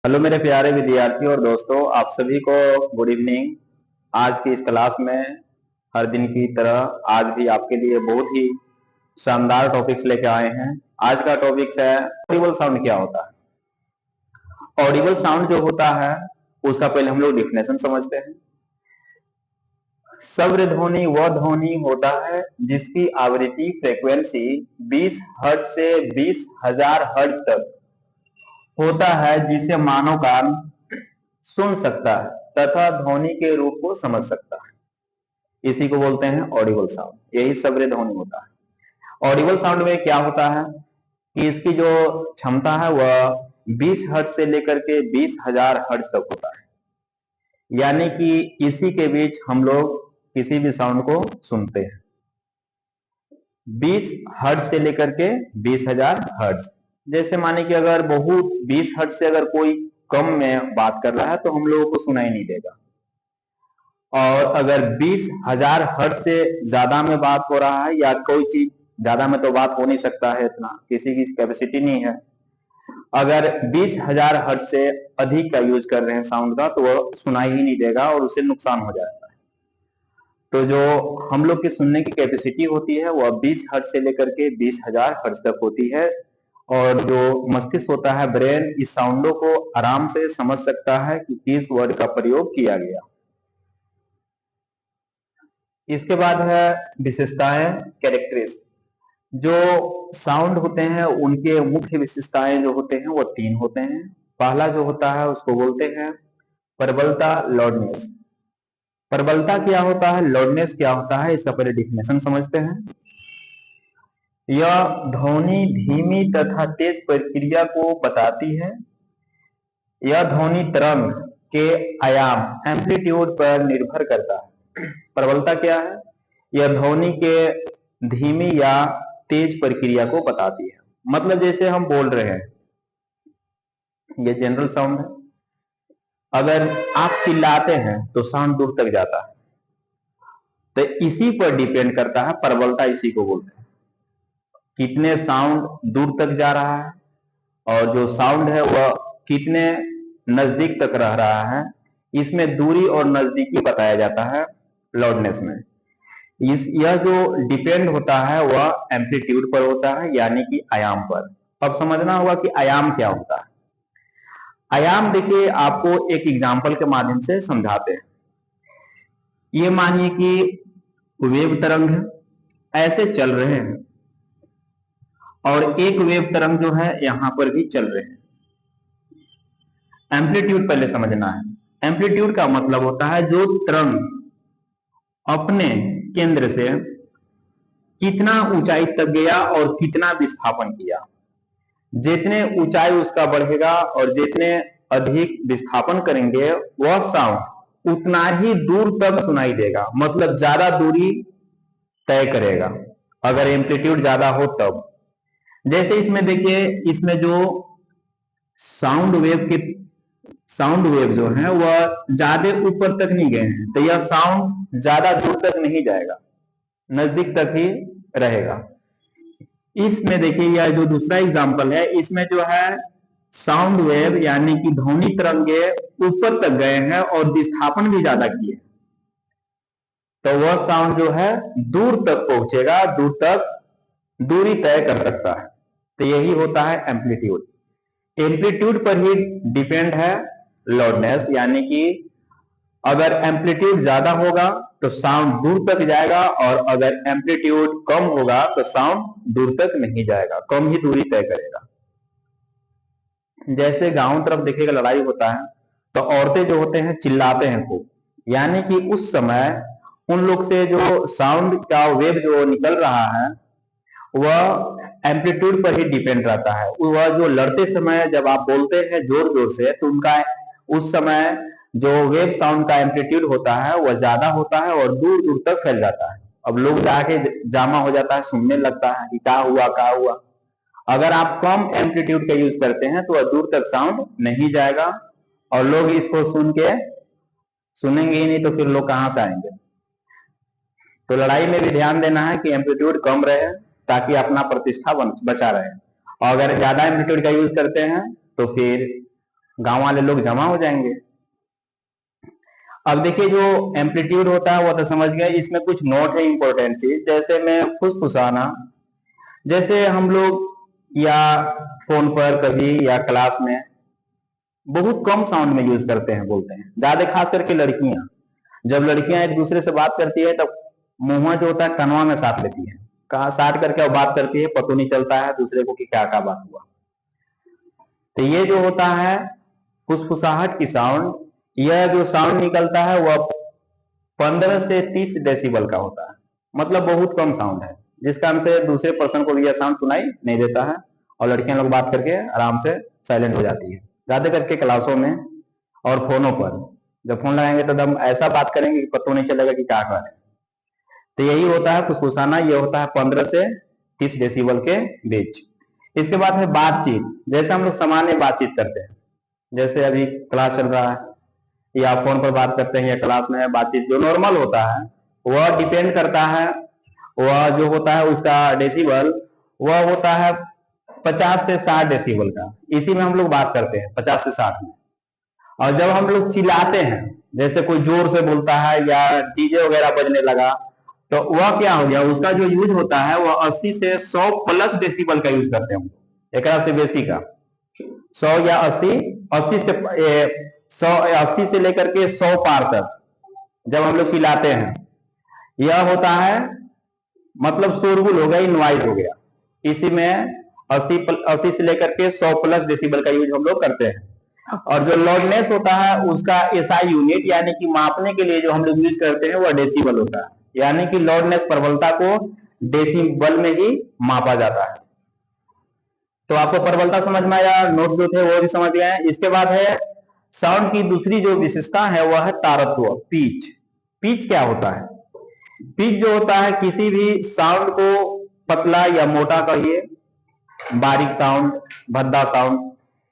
Hello मेरे प्यारे विद्यार्थियों और दोस्तों, आप सभी को गुड इवनिंग। आज की इस क्लास में हर दिन की तरह आज भी आपके लिए बहुत ही शानदार टॉपिक्स लेके आए हैं। आज का टॉपिक्स है ऑडिबल साउंड क्या होता है। ऑडिबल साउंड जो होता है उसका पहले हम लोग डिफिनेशन समझते हैं। श्रव्य ध्वनि वह ध्वनि होता है जिसकी आवृत्ति फ्रीक्वेंसी 20 हर्ट्ज से 20,000 हर्ट्ज तक होता है, जिसे मानव कान सुन सकता है तथा ध्वनि के रूप को समझ सकता है। इसी को बोलते हैं ऑडिबल साउंड। यही श्रव्य ध्वनि होता है। ऑडिबल साउंड में क्या होता है कि इसकी जो क्षमता है वह 20 हर्ट्ज से लेकर के 20,000 हर्ट्ज तक होता है। यानी कि इसी के बीच हम लोग किसी भी साउंड को सुनते हैं। 20 हर्ट्ज से लेकर के 20,000 हर्ट्ज। जैसे माने कि अगर बहुत 20 हर्ट्ज से अगर कोई कम में बात कर रहा है तो हम लोगों को सुनाई नहीं देगा, और अगर 20,000 हर्ट्ज से ज्यादा में बात हो रहा है या कोई चीज ज्यादा में तो बात हो नहीं सकता है, इतना किसी की कैपेसिटी नहीं है। अगर 20,000 हर्ट्ज से अधिक का यूज कर रहे हैं साउंड का तो वह सुनाई ही नहीं देगा और उसे नुकसान हो जाएगा। तो जो हम लोग की सुनने की कैपेसिटी होती है वह 20 हर्ट्ज से लेकर के 20,000 हर्ट्ज तक होती है, और जो मस्तिष्क होता है, ब्रेन, इस साउंडों को आराम से समझ सकता है कि किस वर्ड का प्रयोग किया गया। इसके बाद है विशेषताएं, कैरेक्टरिस्टिक। जो साउंड होते हैं उनके मुख्य विशेषताएं जो होते हैं वो 3 होते हैं। पहला जो होता है उसको बोलते हैं प्रबलता, लाउडनेस। प्रबलता क्या होता है, लाउडनेस क्या होता है, इसका पहले डिफिनेशन समझते हैं। यह ध्वनि धीमी तथा तेज प्रक्रिया को बताती है। यह ध्वनि तरंग के आयाम, एम्पलीट्यूड पर निर्भर करता है। प्रबलता क्या है, यह ध्वनि के धीमी या तेज प्रक्रिया को बताती है। मतलब जैसे हम बोल रहे हैं, ये जनरल साउंड है। अगर आप चिल्लाते हैं तो साउंड दूर तक जाता है। तो इसी पर डिपेंड करता है प्रबलता, इसी को बोलते हैं। कितने साउंड दूर तक जा रहा है और जो साउंड है वह कितने नजदीक तक रह रहा है, इसमें दूरी और नजदीकी बताया जाता है लाउडनेस में। यह जो डिपेंड होता है वह एम्पलीट्यूड पर होता है, यानी कि आयाम पर। अब समझना होगा कि आयाम क्या होता है। आयाम देखिए, आपको एक एग्जांपल के माध्यम से समझाते हैं। ये मानिए कि वेव तरंग है, ऐसे चल रहे हैं, और एक वेव तरंग जो है यहां पर भी चल रहे हैं। एम्पलीट्यूड पहले समझना है। एम्पलीट्यूड का मतलब होता है जो तरंग अपने केंद्र से कितना ऊंचाई तक गया और कितना विस्थापन किया। जितने ऊंचाई उसका बढ़ेगा और जितने अधिक विस्थापन करेंगे वह साउंड उतना ही दूर तक सुनाई देगा, मतलब ज्यादा दूरी तय करेगा अगर एम्पलीट्यूड ज्यादा हो तब। जैसे इसमें देखिए, इसमें जो साउंड वेव जो है वह ज्यादा ऊपर तक नहीं गए हैं, तो यह साउंड ज्यादा दूर तक नहीं जाएगा, नजदीक तक ही रहेगा। इसमें देखिए यह जो दूसरा एग्जांपल है, इसमें जो है साउंड वेव यानी कि ध्वनि तरंगे ऊपर तक गए हैं और विस्थापन भी ज्यादा किए, तो वह साउंड जो है दूर तक पहुंचेगा, दूर तक दूरी तय कर सकता है। तो यही होता है एम्पलीट्यूड। एम्पलीट्यूड पर ही डिपेंड है लाउडनेस, यानी कि अगर एम्पलीट्यूड ज्यादा होगा तो साउंड दूर तक जाएगा, और अगर एम्पलीट्यूड कम होगा तो साउंड दूर तक नहीं जाएगा, कम ही दूरी तय करेगा। जैसे गांव तरफ देखिएगा लड़ाई होता है तो औरतें जो होते हैं चिल्लाते हैं खूब, यानी कि उस समय उन लोग से जो साउंड का वेव जो निकल रहा है वह एम्पलीट्यूड पर ही डिपेंड रहता है। वह जो लड़ते समय जब आप बोलते हैं जोर जोर से, तो उनका उस समय जो वेव साउंड का एम्पलीट्यूड होता है वह ज्यादा होता है और दूर दूर तक फैल जाता है। अब लोग जाके जामा हो जाता है, सुनने लगता है कि क्या हुआ क्या हुआ। अगर आप कम एम्पलीट्यूड का यूज करते हैं तो वह दूर तक साउंड नहीं जाएगा, और लोग इसको सुनेंगे ही नहीं, तो फिर लोग कहां से आएंगे। तो लड़ाई में भी ध्यान देना है कि एम्पलीट्यूड कम रहे ताकि अपना प्रतिष्ठा बचा रहे, और अगर ज्यादा एम्पलीट्यूड का यूज करते हैं तो फिर गांव वाले लोग जमा हो जाएंगे। अब देखिए जो एम्पलीट्यूड होता है वो तो समझ गए, इसमें कुछ नोट है इंपॉर्टेंट चीज, जैसे में फुसफुसाना, जैसे हम लोग या फोन पर कभी या क्लास में बहुत कम साउंड में यूज करते हैं, बोलते हैं ज्यादा, खास करके लड़कियां, जब लड़कियां एक दूसरे से बात करती है तब मुंह जो होता है कनवा में साट लेती है, कहा साट करके वो बात करती है, पता नहीं चलता है दूसरे को कि क्या क्या बात हुआ। तो ये जो होता है फुसफुसाहट की साउंड, यह जो साउंड निकलता है वह 15 से 30 डेसिबल का होता है, मतलब बहुत कम साउंड है, जिस कारण से दूसरे पर्सन को भी यह साउंड सुनाई नहीं देता है, और लड़कियां लोग बात करके आराम से साइलेंट हो जाती है। ज्यादा करके क्लासों में और फोनों पर जब फोन लगाएंगे तो हम ऐसा बात करेंगे कि पता नहीं चलेगा कि क्या कर रहे हैं। तो यही होता है फुसफुसाना, ये होता है 15 से 30 डेसिबल के बीच। इसके बाद है बातचीत, जैसे हम लोग सामान्य बातचीत करते हैं, जैसे अभी क्लास चल रहा है या फोन पर बात करते हैं या क्लास में बातचीत जो नॉर्मल होता है, वह डिपेंड करता है, वह जो होता है उसका डेसिबल वह होता है 50 से 60 डेसिबल का, इसी में हम लोग बात करते हैं 50 से 60 में। और जब हम लोग चिल्लाते हैं, जैसे कोई जोर से बोलता है या डीजे वगैरह बजने लगा, तो वह क्या हो गया, उसका जो यूज होता है वह 80 से 100 प्लस डेसिबल का यूज करते हैं हम, एक से बेसी का 100 या 80, 80 से 100, 80 से लेकर के 100 पार तक जब हम लोग चिल्लाते हैं, यह होता है मतलब शोरगुल हो गया, नॉइज हो गया, इसी में 80 से लेकर के 100 प्लस डेसिबल का यूज हम लोग करते हैं। और जो लाउडनेस होता है उसका एसआई यूनिट यानी कि मापने के लिए जो हम लोग यूज करते हैं वह डेसिबल होता है, यानी कि लाउडनेस प्रबलता को डेसिबल में ही मापा जाता है। तो आपको प्रबलता समझ में आया, नोट्स जो थे वो भी समझ गए। इसके बाद है साउंड की दूसरी जो विशेषता है वह है तारत्व, पिच। पिच क्या होता है? पिच जो होता है किसी भी साउंड को पतला या मोटा कहिए, बारीक साउंड, भद्दा साउंड,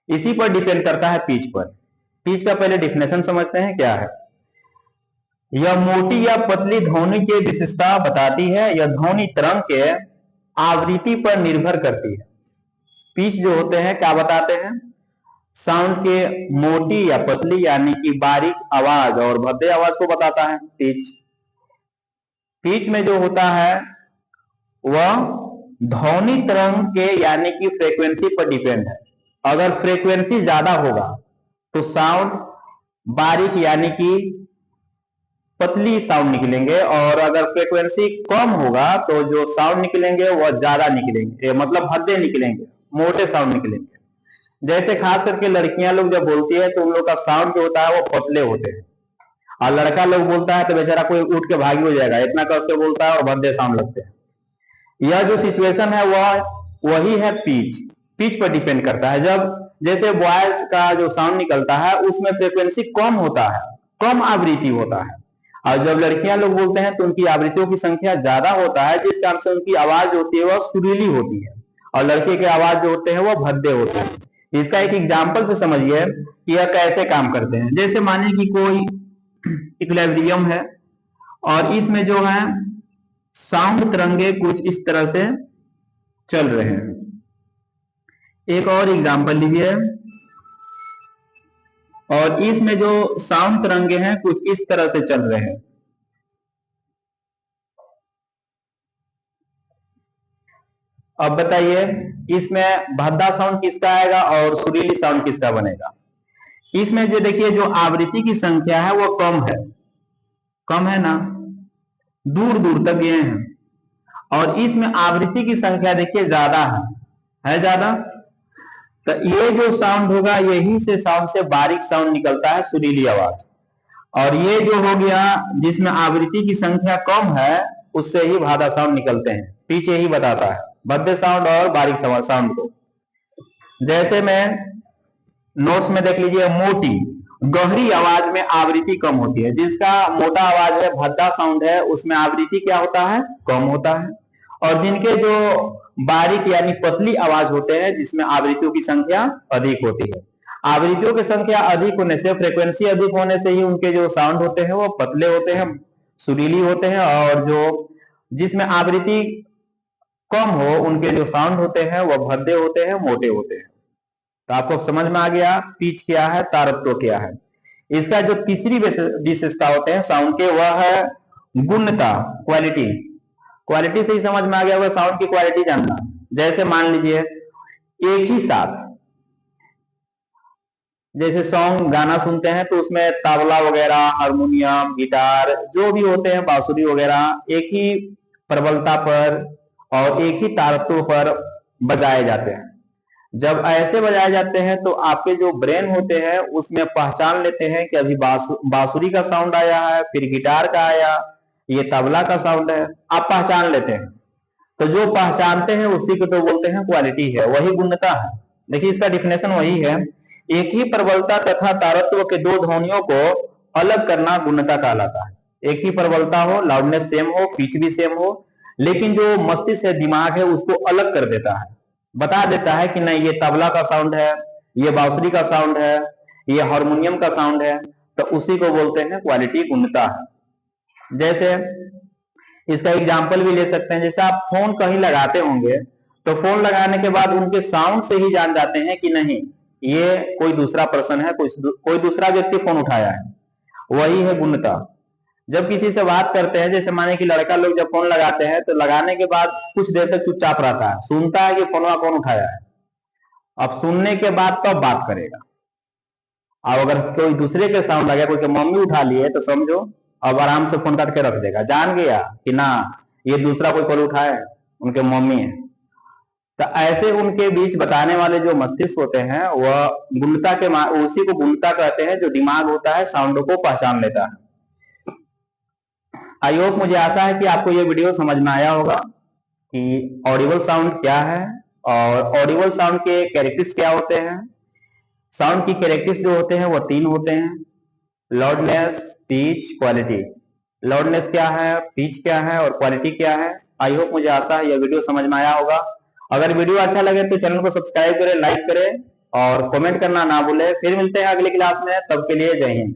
इसी पर डिपेंड करता है पिच पर। पिच का पहले डिफिनेशन समझते हैं क्या है। यह मोटी या पतली ध्वनि की विशेषता बताती है, यह ध्वनि तरंग के आवृत्ति पर निर्भर करती है। पिच जो होते हैं क्या बताते हैं, साउंड के मोटी या पतली यानी कि बारीक आवाज और भद्दे आवाज को बताता है पिच। पिच में जो होता है वह ध्वनि तरंग के यानी कि फ्रीक्वेंसी पर डिपेंड है। अगर फ्रीक्वेंसी ज्यादा होगा तो साउंड बारीक यानी कि पतली साउंड निकलेंगे, और अगर फ्रीक्वेंसी कम होगा तो जो साउंड निकलेंगे वह ज्यादा निकलेंगे, मतलब भद्दे निकलेंगे, मोटे साउंड निकलेंगे। जैसे खास करके लड़कियां लोग जब बोलती है तो उन लोग का साउंड जो होता है वो पतले होते हैं, और लड़का लोग बोलता है तो बेचारा कोई उठ के भागी हो जाएगा, इतना कस के बोलता है और भद्दे साउंड लगते हैं। यह जो सिचुएशन है वह वही है पिच। पिच पर डिपेंड करता है। जब जैसे वॉइस का जो साउंड निकलता है उसमें फ्रीक्वेंसी कम होता है, कम आवृत्ति होता है, और जब लड़कियां लोग बोलते हैं तो उनकी आवृत्तियों की संख्या ज्यादा होता है, जिस कारण से उनकी आवाज होती है वह सुरीली होती है, और लड़के के आवाज जो होते हैं वह भद्दे होते हैं। इसका एक एग्जाम्पल से समझिए कि यह कैसे काम करते हैं। जैसे मानिए कि कोई इक्विलिब्रियम है और इसमें जो है साउंड तरंगे कुछ इस तरह से चल रहे हैं। एक और एग्जाम्पल लीजिए, और इसमें जो साउंड तरंगे हैं कुछ इस तरह से चल रहे हैं। अब बताइए इसमें भद्दा साउंड किसका आएगा और सुरीली साउंड किसका बनेगा। इसमें जो देखिए जो आवृत्ति की संख्या है वो कम है ना, दूर दूर तक गए हैं, और इसमें आवृत्ति की संख्या देखिए ज्यादा है ज्यादा, तो ये जो साउंड होगा यही से साउंड से बारीक साउंड निकलता है, सुरीली आवाज। और ये जो हो गया जिसमें आवृत्ति की संख्या कम है उससे ही भादा साउंड निकलते हैं। पीछे ही बताता है भद्दे साउंड और बारीक साउंड को। जैसे में नोट्स में देख लीजिए, मोटी गहरी आवाज में आवृत्ति कम होती है, जिसका मोटा आवाज है, भद्दा साउंड है, उसमें आवृत्ति क्या होता है, कम होता है। और जिनके जो बारीक यानी पतली आवाज होते हैं जिसमें आवृत्तियों की संख्या अधिक होती है। आवृत्तियों की संख्या अधिक होने से, फ्रीक्वेंसी अधिक होने से ही उनके जो साउंड होते हैं वो पतले होते हैं, सुरीली होते हैं, और जो जिसमें आवृत्ति कम हो उनके जो साउंड होते हैं वह भद्दे होते हैं, मोटे होते हैं। तो आपको समझ में आ गया पिच क्या है, तारत्व क्या है। इसका जो तीसरी विशेषता होते हैं साउंड के, वह है गुणता, क्वालिटी। क्वालिटी से ही समझ में आ गया होगा साउंड की क्वालिटी जानना। जैसे मान लीजिए एक ही साथ जैसे सॉन्ग गाना सुनते हैं तो उसमें तबला वगैरह, हारमोनियम, गिटार जो भी होते हैं, बांसुरी वगैरह एक ही प्रबलता पर और एक ही तारत्व पर बजाए जाते हैं। जब ऐसे बजाए जाते हैं तो आपके जो ब्रेन होते हैं उसमें पहचान लेते हैं कि अभी बांसुरी का साउंड आया है, फिर गिटार का आया, ये तबला का साउंड है, आप पहचान लेते हैं। तो जो पहचानते हैं उसी को तो बोलते हैं क्वालिटी है, वही गुणता है। देखिए इसका डिफिनेशन वही है, एक ही प्रबलता तथा तारत्व के दो ध्वनियों को अलग करना गुणता कहलाता है। एक ही प्रबलता हो, लाउडनेस सेम हो, पिच भी सेम हो, लेकिन जो मस्तिष्क है, दिमाग है, उसको अलग कर देता है, बता देता है कि नहीं ये तबला का साउंड है, ये बांसुरी का साउंड है, ये हारमोनियम का साउंड है, तो उसी को बोलते हैं क्वालिटी, गुणता है। जैसे इसका एग्जाम्पल भी ले सकते हैं, जैसे आप फोन कहीं लगाते होंगे तो फोन लगाने के बाद उनके साउंड से ही जान जाते हैं कि नहीं ये कोई दूसरा पर्सन है, कोई दूसरा व्यक्ति फोन उठाया है, वही है गुणता। जब किसी से बात करते हैं, जैसे माने कि लड़का लोग जब फोन लगाते हैं तो लगाने के बाद कुछ देर तक चुपचाप रहता है, सुनता है कि फोनवा कौन उठाया है, अब सुनने के बाद तो बात करेगा। अब अगर कोई दूसरे के साउंड लगे, कोई के मम्मी उठा लिए तो समझो अब आराम से फोन काट के रख देगा, जान गया कि ना ये दूसरा कोई कॉल उठाया है, उनके मम्मी है। तो ऐसे उनके बीच बताने वाले जो मस्तिष्क होते हैं वह गुणता के उसी को गुणता कहते हैं, जो दिमाग होता है साउंड को पहचान लेता है। आई होप, मुझे आशा है कि आपको ये वीडियो समझ में आया होगा कि ऑडिबल साउंड क्या है और ऑडिबल साउंड के कैरेक्टर्स क्या होते हैं। साउंड की कैरेक्टर्स जो होते हैं वो तीन होते हैं, लाउडनेस, पिच, क्वालिटी। लाउडनेस क्या है, पिच क्या है और क्वालिटी क्या है। आई होप, मुझे आशा है यह वीडियो समझ में आया होगा। अगर वीडियो अच्छा लगे तो चैनल को सब्सक्राइब करें, लाइक करें और कमेंट करना ना भूलें। फिर मिलते हैं अगली क्लास में, तब के लिए जय हिंद।